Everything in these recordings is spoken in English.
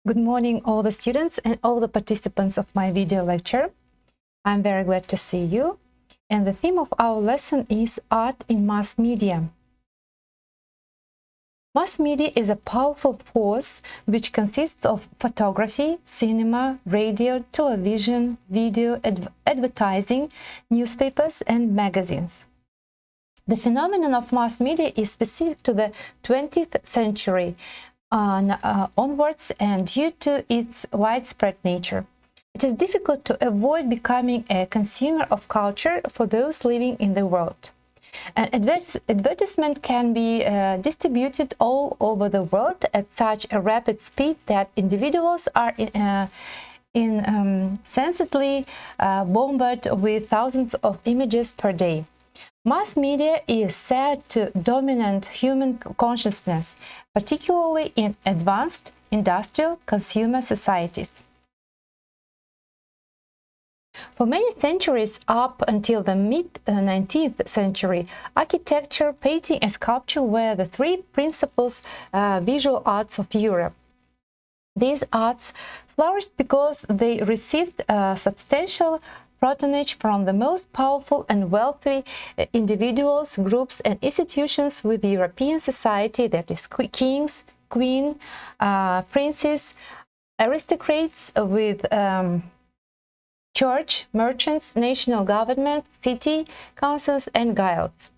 Good morning, all the students and all the participants of my video lecture. I'm very glad to see you. And the theme of our lesson is Art in Mass Media. Mass media is a powerful force which consists of photography, cinema, radio, television, video, advertising, newspapers, and magazines. The phenomenon of mass media is specific to the 20th century onwards and due to its widespread nature. It is difficult to avoid becoming a consumer of culture for those living in the world. An advertisement can be distributed all over the world at such a rapid speed that individuals are incessantly bombarded with thousands of images per day. Mass media is said to dominate human consciousness, particularly in advanced industrial consumer societies. For many centuries up until the mid-19th century, architecture, painting, and sculpture were the three principal visual arts of Europe. These arts flourished because they received substantial patronage from the most powerful and wealthy individuals, groups, and institutions with European society, that is, kings, queen, princes, aristocrats with church, merchants, national government, city councils, and guilds.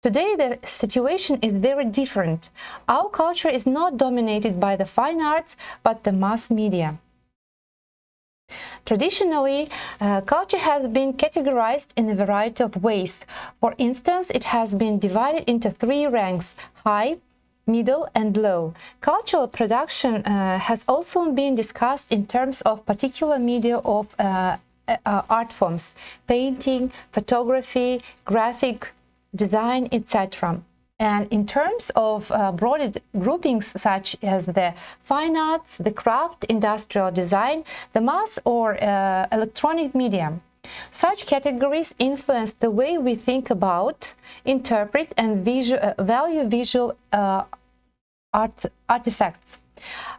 Today, the situation is very different. Our culture is not dominated by the fine arts, but the mass media. Traditionally, culture has been categorized in a variety of ways. For instance, it has been divided into three ranks: high, middle, and low. Cultural production has also been discussed in terms of particular media of art forms: painting, photography, graphic design, etc. And in terms of broader groupings such as the fine arts, the craft, industrial design, the mass or electronic medium. Such categories influence the way we think about, interpret, and value visual artifacts.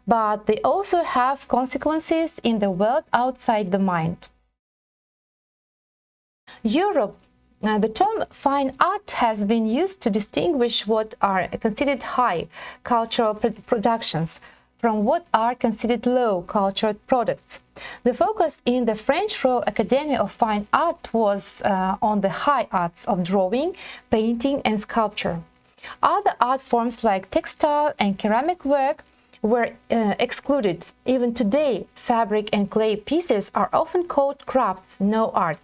But they also have consequences in the world outside the mind. The term fine art has been used to distinguish what are considered high cultural productions from what are considered low cultural products. The focus in the French Royal Academy of Fine Art was on the high arts of drawing, painting, and sculpture. Other art forms like textile and ceramic work were excluded. Even today, fabric and clay pieces are often called crafts, no arts.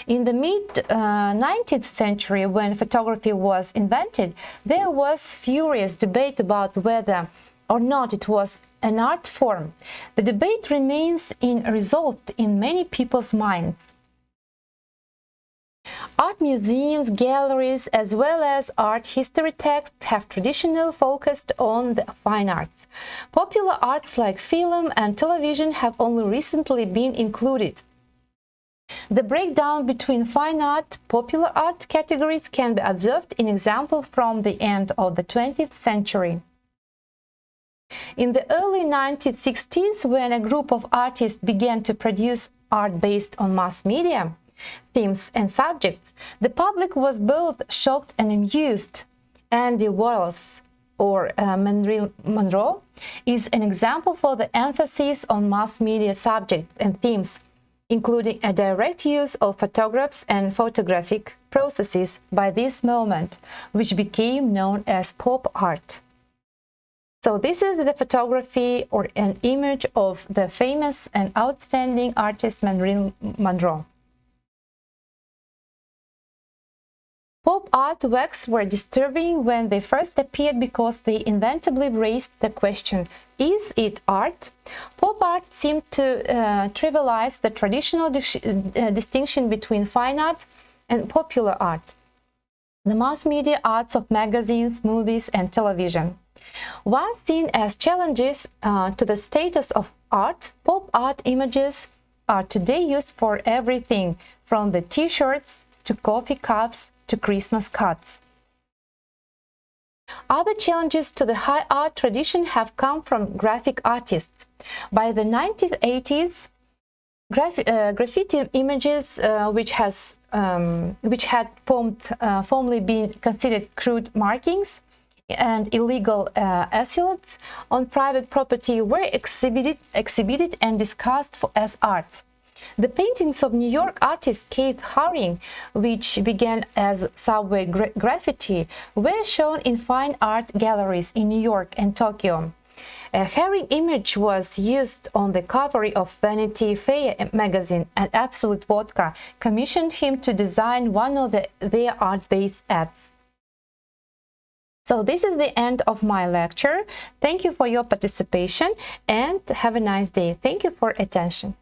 In the mid-19th century, when photography was invented, there was furious debate about whether or not it was an art form. The debate remains unresolved in many people's minds. Art museums, galleries, as well as art history texts have traditionally focused on the fine arts. Popular arts like film and television have only recently been included. The breakdown between fine art, popular art categories can be observed in example from the end of the 20th century. In the early 1960s, when a group of artists began to produce art based on mass media, themes and subjects, the public was both shocked and amused. Andy Warhol's or Marilyn Monroe is an example for the emphasis on mass media subjects and themes, including a direct use of photographs and photographic processes by this moment, which became known as pop art. So this is the photography or an image of the famous and outstanding artist Marilyn Monroe. Pop art works were disturbing when they first appeared because they inevitably raised the question, is it art? Pop art seemed to trivialize the traditional distinction between fine art and popular art, the mass media arts of magazines, movies, and television. Once seen as challenges to the status of art, pop art images are today used for everything from the t-shirts to coffee cups to Christmas cards. Other challenges to the high art tradition have come from graphic artists. By the 1980s, graffiti images, which had formerly been considered crude markings and illegal assaults on private property, were exhibited and discussed as arts. The paintings of New York artist Keith Haring, which began as subway graffiti, were shown in fine art galleries in New York and Tokyo. A Haring image was used on the cover of Vanity Fair magazine, and Absolute Vodka commissioned him to design one of their art-based ads. So this is the end of my lecture. Thank you for your participation and have a nice day. Thank you for attention.